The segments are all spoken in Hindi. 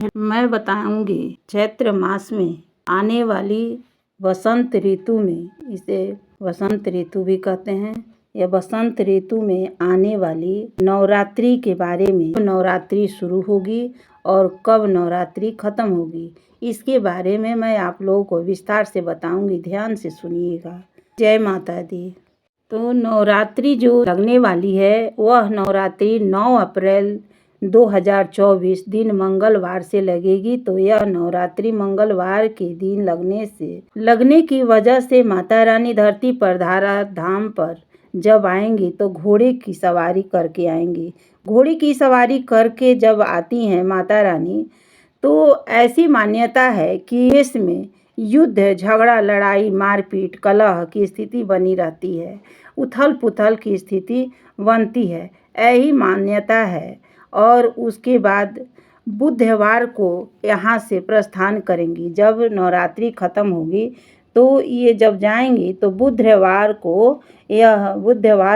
मैं बताऊंगी चैत्र मास में आने वाली वसंत ऋतु में, इसे वसंत ऋतु भी कहते हैं, या वसंत ऋतु में आने वाली नवरात्रि के बारे में। नवरात्रि शुरू होगी और कब नवरात्रि खत्म होगी, इसके बारे में मैं आप लोगों को विस्तार से बताऊंगी। ध्यान से सुनिएगा। जय माता दी। तो नवरात्रि जो लगने वाली है वह नवरात्रि 9 अप्रैल 2024 दिन मंगलवार से लगेगी। तो यह नवरात्रि मंगलवार के दिन लगने की वजह से माता रानी धरती पर धारा धाम पर जब आएंगी तो घोड़े की सवारी करके आएंगी। घोड़े की सवारी करके जब आती हैं माता रानी, तो ऐसी मान्यता है कि देश में युद्ध, झगड़ा, लड़ाई, मारपीट, कलह की स्थिति बनी रहती है, उथल पुथल की स्थिति बनती है, यही मान्यता है। और उसके बाद बुधवार को यहाँ से प्रस्थान करेंगी। जब नवरात्रि खत्म होगी तो ये जब जाएंगी तो बुधवार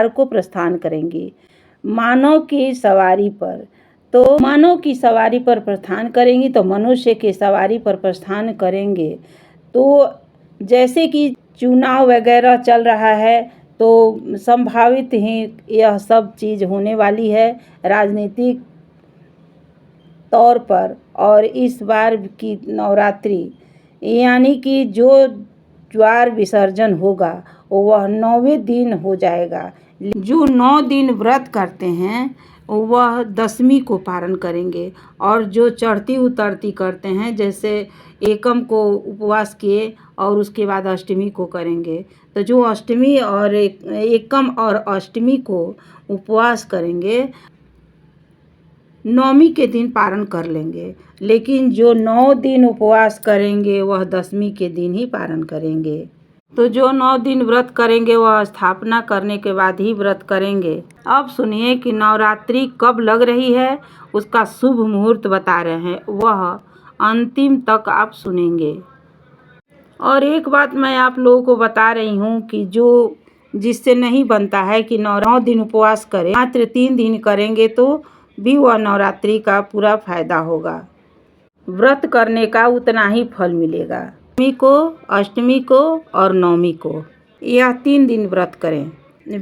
को प्रस्थान करेंगी मानव की सवारी पर। तो मानव की सवारी पर प्रस्थान करेंगी तो मनुष्य की सवारी पर प्रस्थान करेंगे। तो जैसे कि चुनाव वगैरह चल रहा है तो संभावित ही यह सब चीज़ होने वाली है राजनीतिक तौर पर। और इस बार की नवरात्रि यानी कि जो ज्वार विसर्जन होगा वह 9वें दिन हो जाएगा। जो 9 दिन व्रत करते हैं वह 10वीं को पारण करेंगे, और जो चढ़ती उतरती करते हैं, जैसे एकम को उपवास किए और उसके बाद अष्टमी को करेंगे, तो जो अष्टमी और एकम और अष्टमी को उपवास करेंगे 9वीं के दिन पारण कर लेंगे। लेकिन जो 9 दिन उपवास करेंगे वह 10वीं के दिन ही पारण करेंगे। तो जो 9 दिन व्रत करेंगे वह स्थापना करने के बाद ही व्रत करेंगे। अब सुनिए कि नवरात्रि कब लग रही है, उसका शुभ मुहूर्त बता रहे हैं, वह अंतिम तक आप सुनेंगे। और एक बात मैं आप लोगों को बता रही हूँ कि जिससे नहीं बनता है कि 9 दिन उपवास करें, मात्र 3 दिन करेंगे तो भी वह नवरात्रि का पूरा फायदा होगा। व्रत करने का उतना ही फल मिलेगा। अष्टमी को, अष्टमी को और 9वीं को, यह 3 दिन व्रत करें।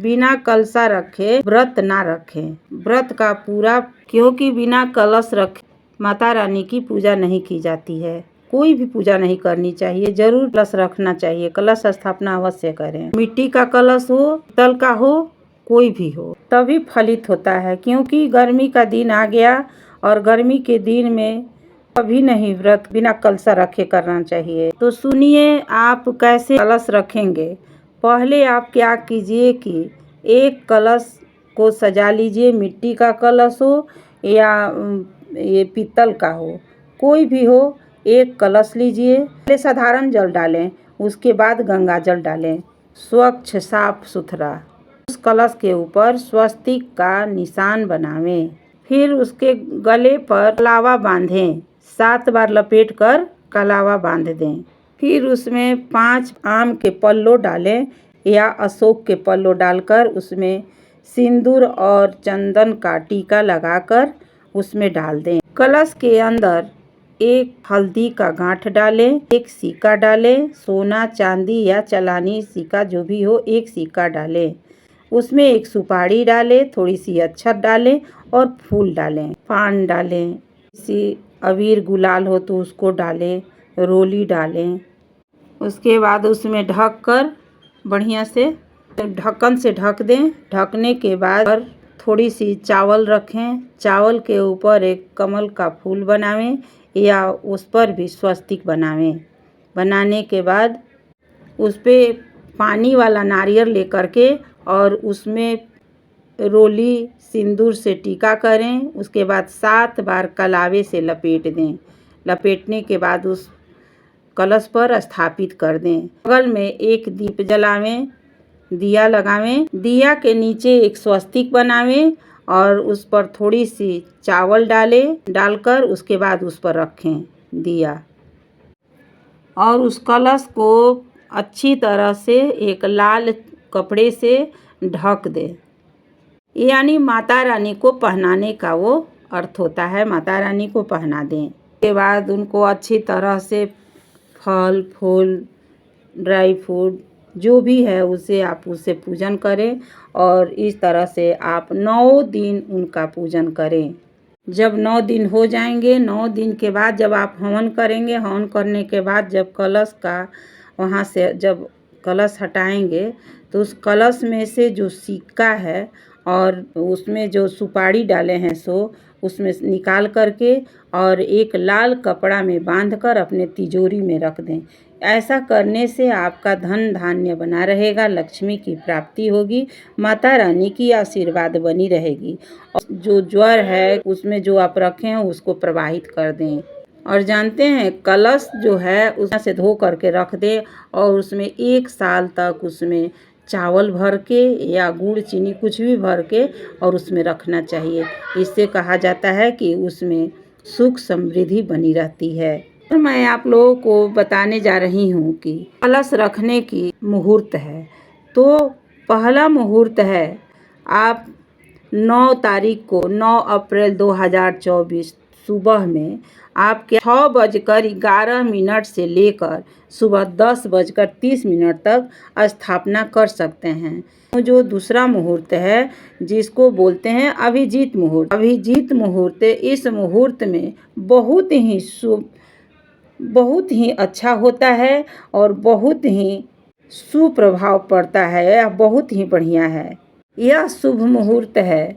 बिना कलशा रखे व्रत ना रखें। व्रत का पूरा, क्योंकि बिना कलश रखे माता रानी की पूजा नहीं की जाती है। कोई भी पूजा नहीं करनी चाहिए, जरूर कलश रखना चाहिए। कलश स्थापना अवश्य करें। मिट्टी का कलश हो, पीतल का हो, कोई भी हो, तभी फलित होता है। क्योंकि गर्मी का दिन आ गया और गर्मी के दिन में कभी नहीं व्रत बिना कलशा रखे करना चाहिए। तो सुनिए आप कैसे कलश रखेंगे। पहले आप क्या कीजिए कि एक कलश को सजा लीजिए। मिट्टी का कलश हो या ये पीतल का हो, कोई भी हो, एक कलश लीजिए। पहले साधारण जल डालें, उसके बाद गंगा जल डालें, स्वच्छ साफ सुथरा। उस कलश के ऊपर स्वस्तिक का निशान बनावें। फिर उसके गले पर कलावा बांधें, 7 बार लपेट कर कलावा बांध दें। फिर उसमें 5 आम के पल्लो डालें या अशोक के पल्लो डालकर उसमें सिंदूर और चंदन का टीका लगाकर उसमें डाल दें। कलश के अंदर एक हल्दी का गांठ डालें, एक सिक्का डालें, सोना चांदी या चालानी सिक्का जो भी हो, एक सिक्का डालें। उसमें एक सुपारी डालें, थोड़ी सी अक्षत डालें और फूल डालें, पान डालें, किसी अबीर गुलाल हो तो उसको डालें, रोली डालें। उसके बाद उसमें ढक कर बढ़िया से ढक्कन से ढक दें। ढकने के बाद थोड़ी सी चावल रखें, चावल के ऊपर एक कमल का फूल बनावें या उस पर भी स्वस्तिक बनावें। बनाने के बाद उस पर पानी वाला नारियल लेकर के और उसमें रोली सिंदूर से टीका करें। उसके बाद 7 बार कलावे से लपेट दें। लपेटने के बाद उस कलश पर स्थापित कर दें। बगल में एक दीप जलावें, दिया लगावें। दिया के नीचे एक स्वस्तिक बनावें और उस पर थोड़ी सी चावल डालकर उसके बाद उस पर रखें दिया, और उस कलश को अच्छी तरह से एक लाल कपड़े से ढक दें। यानी माता रानी को पहनाने का वो अर्थ होता है, माता रानी को पहना दें। के बाद उनको अच्छी तरह से फल फूल ड्राई फ्रूट जो भी है उसे आप उससे पूजन करें और इस तरह से आप 9 दिन उनका पूजन करें। जब 9 दिन हो जाएंगे, 9 दिन के बाद जब आप हवन करेंगे, हवन करने के बाद जब कलश का वहाँ से जब कलश हटाएंगे तो उस कलश में से जो सिक्का है और उसमें जो सुपारी डाले हैं सो उसमें निकाल करके और एक लाल कपड़ा में बांध कर अपने तिजोरी में रख दें। ऐसा करने से आपका धन धान्य बना रहेगा, लक्ष्मी की प्राप्ति होगी, माता रानी की आशीर्वाद बनी रहेगी। और जो ज्वर है उसमें जो आप रखे हैं उसको प्रवाहित कर दें। और जानते हैं कलश जो है उसमें से धो करके रख दें और उसमें 1 साल तक उसमें चावल भर के या गुड़ चीनी कुछ भी भर के और उसमें रखना चाहिए। इससे कहा जाता है कि उसमें सुख समृद्धि बनी रहती है। और मैं आप लोगों को बताने जा रही हूँ कि कलश रखने की मुहूर्त है। तो पहला मुहूर्त है आप 9 तारीख को 9 अप्रैल 2024 सुबह में आपके 6:11 से लेकर सुबह 10:30 तक स्थापना कर सकते हैं। जो दूसरा मुहूर्त है जिसको बोलते हैं अभिजीत मुहूर्त। अभिजीत मुहूर्त, इस मुहूर्त में बहुत ही अच्छा होता है और बहुत ही सुप्रभाव पड़ता है। यह बहुत ही बढ़िया है। यह शुभ मुहूर्त है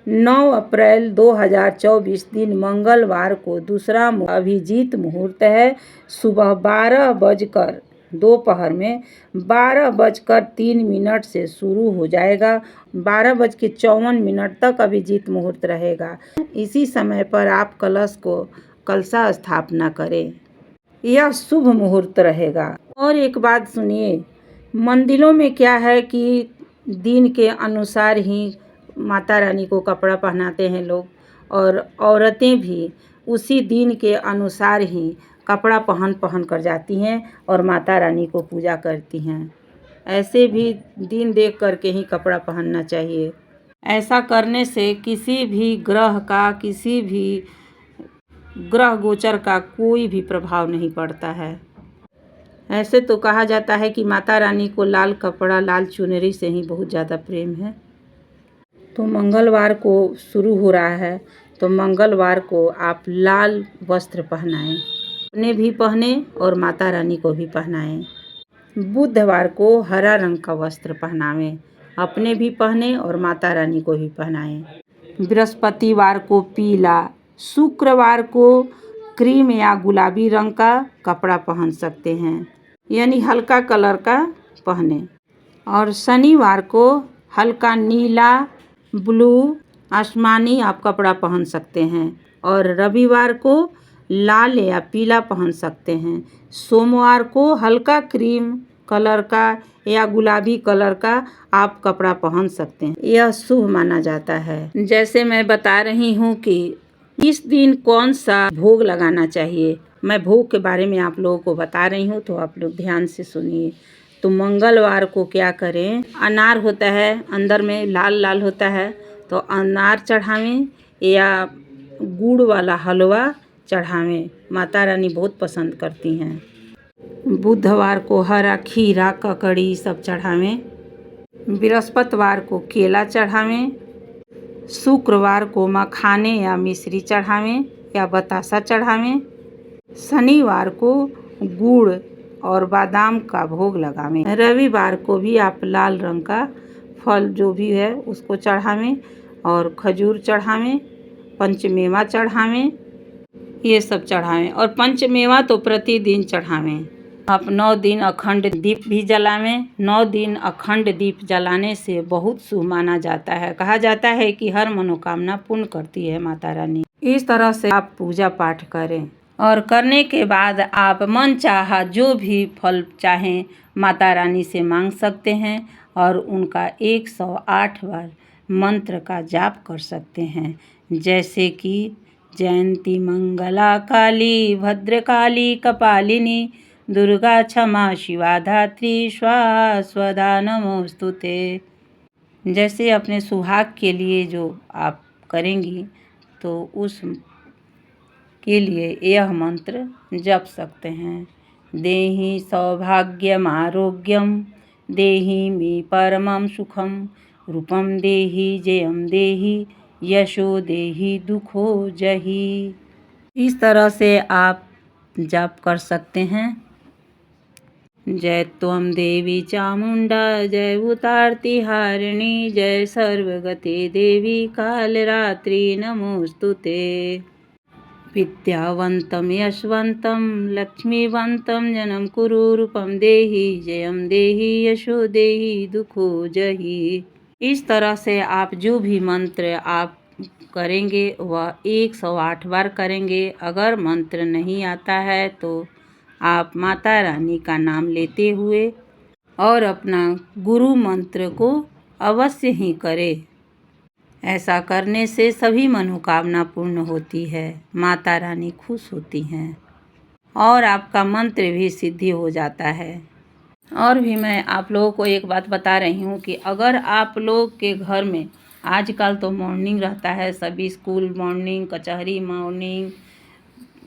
9 अप्रैल 2024 दिन मंगलवार को। दूसरा अभिजीत मुहूर्त है सुबह 12 बजकर दोपहर में 12:03 से शुरू हो जाएगा। 12:54 तक अभिजीत मुहूर्त रहेगा। इसी समय पर आप कलशा स्थापना करें, यह शुभ मुहूर्त रहेगा। और एक बात सुनिए, मंदिरों में क्या है कि दिन के अनुसार ही माता रानी को कपड़ा पहनाते हैं लोग, और औरतें भी उसी दिन के अनुसार ही कपड़ा पहन कर जाती हैं और माता रानी को पूजा करती हैं। ऐसे भी दिन देख कर के ही कपड़ा पहनना चाहिए। ऐसा करने से किसी भी ग्रह गोचर का कोई भी प्रभाव नहीं पड़ता है। ऐसे तो कहा जाता है कि माता रानी को लाल कपड़ा, लाल चुनरी से ही बहुत ज़्यादा प्रेम है। तो मंगलवार को शुरू हो रहा है, तो मंगलवार को आप लाल वस्त्र पहनाएं, अपने भी पहने और माता रानी को भी पहनाएं। बुधवार को हरा रंग का वस्त्र पहनावें, अपने भी पहने और माता रानी को भी पहनाएं। बृहस्पतिवार को पीला, शुक्रवार को क्रीम या गुलाबी रंग का कपड़ा पहन सकते हैं, यानी हल्का कलर का पहने। और शनिवार को हल्का नीला, ब्लू, आसमानी आप कपड़ा पहन सकते हैं। और रविवार को लाल या पीला पहन सकते हैं। सोमवार को हल्का क्रीम कलर का या गुलाबी कलर का आप कपड़ा पहन सकते हैं। यह शुभ माना जाता है। जैसे मैं बता रही हूँ कि इस दिन कौन सा भोग लगाना चाहिए, मैं भोग के बारे में आप लोगों को बता रही हूँ, तो आप लोग ध्यान से सुनिए। तो मंगलवार को क्या करें, अनार होता है, अंदर में लाल लाल होता है, तो अनार चढ़ावें या गुड़ वाला हलवा चढ़ावें। माता रानी बहुत पसंद करती हैं। बुधवार को हरा खीरा, ककड़ी सब चढ़ावें। बृहस्पतिवार को केला चढ़ावें। शुक्रवार को मखाने या मिश्री चढ़ावें या बतासा चढ़ावें। शनिवार को गुड़ और बादाम का भोग लगावें। रविवार को भी आप लाल रंग का फल जो भी है उसको चढ़ावें और खजूर चढ़ावें, पंचमेवा चढ़ावें, ये सब चढ़ावें। और पंचमेवा तो प्रतिदिन चढ़ावें। आप 9 दिन अखंड दीप भी जलावें। 9 दिन अखंड दीप जलाने से बहुत शुभ माना जाता है। कहा जाता है कि हर मनोकामना पूर्ण करती है माता रानी। इस तरह से आप पूजा पाठ करें और करने के बाद आप मन चाहा जो भी फल चाहें माता रानी से मांग सकते हैं और उनका 108 बार मंत्र का जाप कर सकते हैं। जैसे कि जयंती मंगला काली भद्रकाली कपालिनी दुर्गा क्षमा शिवा धात्री स्वाहा स्वधा नमोस्तुते। जैसे अपने सुहाग के लिए जो आप करेंगी तो उस के लिए यह मंत्र जप सकते हैं। देहि सौभाग्यम आरोग्यम, देहि मे परमं सुखम, रूपम देहि जयम देहि, यशो देहि दुखो जहि। इस तरह से आप जाप कर सकते हैं। जय त्वं देवी चामुंडा, जय भूतार्ति हारिणी, जय सर्वगते देवी कालरात्रि नमोस्तुते। विद्यावन्तं यशवन्तं लक्ष्मीवन्तं जनं कुरु, रूपं देहि जयं देहि, यशो देहि दुखो जहि। इस तरह से आप जो भी मंत्र आप करेंगे वह 108 बार करेंगे। अगर मंत्र नहीं आता है तो आप माता रानी का नाम लेते हुए और अपना गुरु मंत्र को अवश्य ही करें। ऐसा करने से सभी मनोकामना पूर्ण होती है, माता रानी खुश होती हैं और आपका मंत्र भी सिद्धि हो जाता है। और भी मैं आप लोगों को एक बात बता रही हूँ कि अगर आप लोग के घर में आजकल तो मॉर्निंग रहता है, सभी स्कूल मॉर्निंग, कचहरी मॉर्निंग,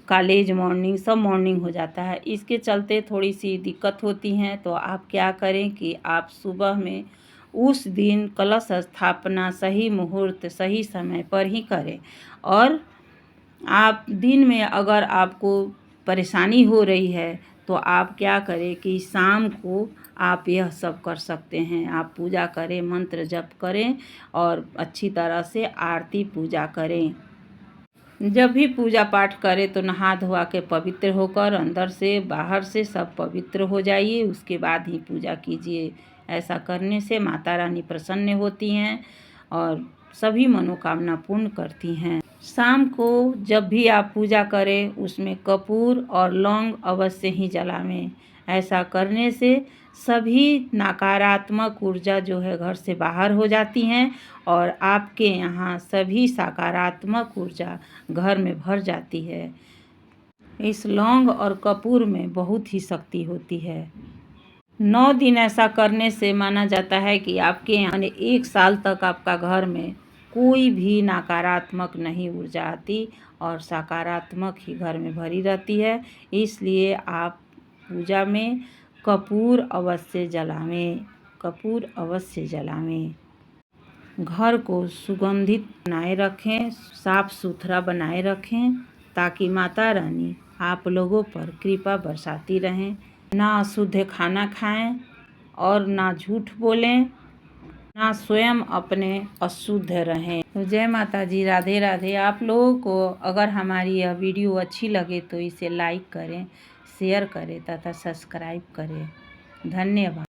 कॉलेज मॉर्निंग, सब मॉर्निंग हो जाता है। इसके चलते थोड़ी सी दिक्कत होती हैं, तो आप क्या करें कि आप सुबह में उस दिन कलश स्थापना सही मुहूर्त सही समय पर ही करें। और आप दिन में अगर आपको परेशानी हो रही है तो आप क्या करें कि शाम को आप यह सब कर सकते हैं। आप पूजा करें, मंत्र जप करें और अच्छी तरह से आरती पूजा करें। जब भी पूजा पाठ करें तो नहा धोवा के पवित्र होकर अंदर से बाहर से सब पवित्र हो जाइए, उसके बाद ही पूजा कीजिए। ऐसा करने से माता रानी प्रसन्न होती हैं और सभी मनोकामना पूर्ण करती हैं। शाम को जब भी आप पूजा करें उसमें कपूर और लौंग अवश्य ही जलावें। ऐसा करने से सभी नकारात्मक ऊर्जा जो है घर से बाहर हो जाती हैं और आपके यहाँ सभी सकारात्मक ऊर्जा घर में भर जाती है। इस लौंग और कपूर में बहुत ही शक्ति होती है। 9 दिन ऐसा करने से माना जाता है कि आपके यहाँ 1 साल तक आपका घर में कोई भी नकारात्मक नहीं ऊर्जा आती और सकारात्मक ही घर में भरी रहती है। इसलिए आप पूजा में कपूर अवश्य जलावें, कपूर अवश्य जलावें। घर को सुगंधित बनाए रखें, साफ सुथरा बनाए रखें ताकि माता रानी आप लोगों पर कृपा बरसाती रहें। ना अशुद्ध खाना खाएं और ना झूठ बोलें, ना स्वयं अपने अशुद्ध रहें। तो जय माता जी, राधे राधे। आप लोगों को अगर हमारी यह वीडियो अच्छी लगे तो इसे लाइक करें, शेयर करें तथा सब्सक्राइब करें। धन्यवाद।